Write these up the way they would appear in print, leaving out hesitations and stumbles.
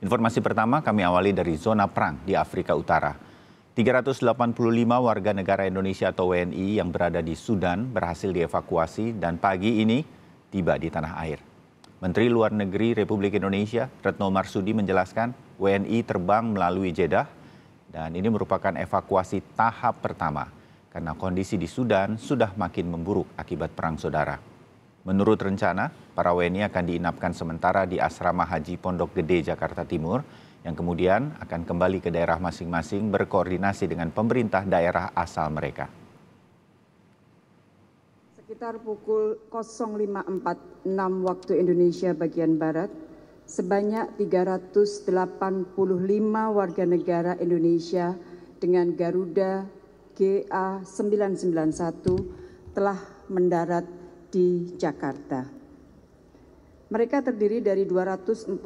Informasi pertama kami awali dari zona perang di Afrika Utara. 385 warga negara Indonesia atau WNI yang berada di Sudan berhasil dievakuasi dan pagi ini tiba di tanah air. Menteri Luar Negeri Republik Indonesia, Retno Marsudi menjelaskan WNI terbang melalui Jeddah dan ini merupakan evakuasi tahap pertama karena kondisi di Sudan sudah makin memburuk akibat perang saudara. Menurut rencana, para WNI akan diinapkan sementara di Asrama Haji Pondok Gede, Jakarta Timur, yang kemudian akan kembali ke daerah masing-masing berkoordinasi dengan pemerintah daerah asal mereka. Sekitar pukul 05.46 waktu Indonesia bagian Barat, sebanyak 385 warga negara Indonesia dengan Garuda GA991 telah mendarat di Jakarta. Mereka terdiri dari 248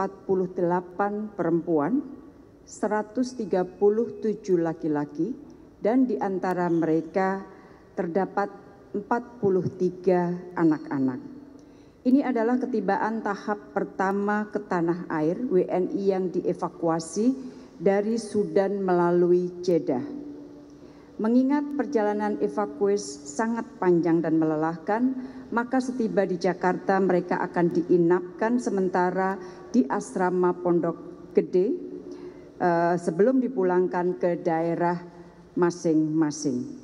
perempuan, 137 laki-laki, dan di antara mereka terdapat 43 anak-anak. Ini adalah ketibaan tahap pertama ke tanah air WNI yang dievakuasi dari Sudan melalui Jeddah. Mengingat perjalanan evakuasi sangat panjang dan melelahkan, maka setiba di Jakarta mereka akan diinapkan sementara di Asrama Pondok Gede sebelum dipulangkan ke daerah masing-masing.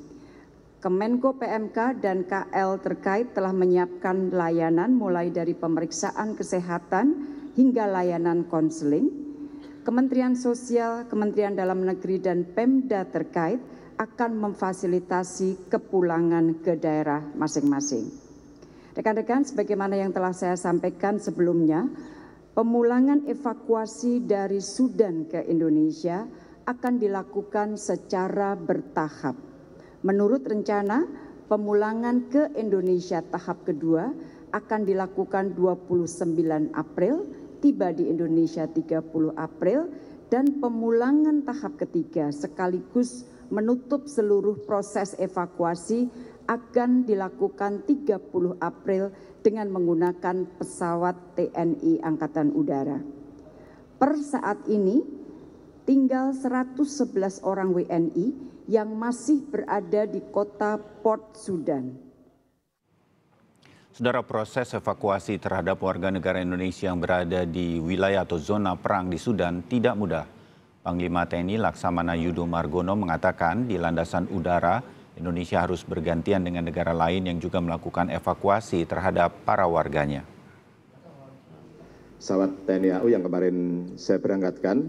Kemenko PMK dan KL terkait telah menyiapkan layanan mulai dari pemeriksaan kesehatan hingga layanan konseling. Kementerian Sosial, Kementerian Dalam Negeri dan Pemda terkait akan memfasilitasi kepulangan ke daerah masing-masing. Rekan-rekan, sebagaimana yang telah saya sampaikan sebelumnya, pemulangan evakuasi dari Sudan ke Indonesia akan dilakukan secara bertahap. Menurut rencana, pemulangan ke Indonesia tahap kedua akan dilakukan 29 April, tiba di Indonesia 30 April, dan pemulangan tahap ketiga sekaligus menutup seluruh proses evakuasi akan dilakukan 30 April dengan menggunakan pesawat TNI Angkatan Udara. Per saat ini tinggal 111 orang WNI yang masih berada di kota Port Sudan. Saudara, proses evakuasi terhadap warga negara Indonesia yang berada di wilayah atau zona perang di Sudan tidak mudah. Panglima TNI Laksamana Yudo Margono mengatakan di landasan udara Indonesia harus bergantian dengan negara lain yang juga melakukan evakuasi terhadap para warganya. Pesawat TNI AU yang kemarin saya berangkatkan,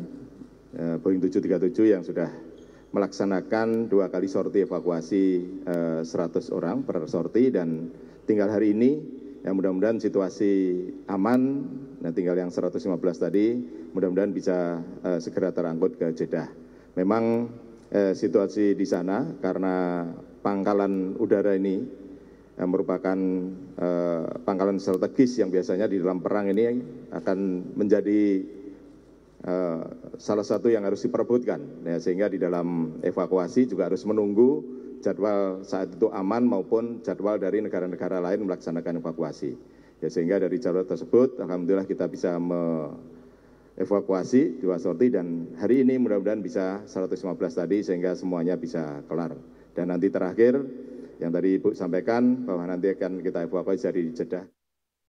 Boeing 737 yang sudah melaksanakan 2 kali sorti evakuasi 100 orang per sorti, dan tinggal hari ini yang mudah-mudahan situasi aman. Nah, tinggal yang 115 tadi mudah-mudahan bisa segera terangkut ke Jeddah. Memang situasi di sana karena pangkalan udara ini merupakan pangkalan strategis yang biasanya di dalam perang ini akan menjadi salah satu yang harus diperebutkan, ya, sehingga di dalam evakuasi juga harus menunggu jadwal saat itu aman maupun jadwal dari negara-negara lain melaksanakan evakuasi. Ya, sehingga dari jadwal tersebut alhamdulillah kita bisa evakuasi 2 sorti, dan hari ini mudah-mudahan bisa 115 tadi sehingga semuanya bisa kelar. Dan nanti terakhir yang tadi Ibu sampaikan bahwa nanti akan kita evakuasi dari Jeddah.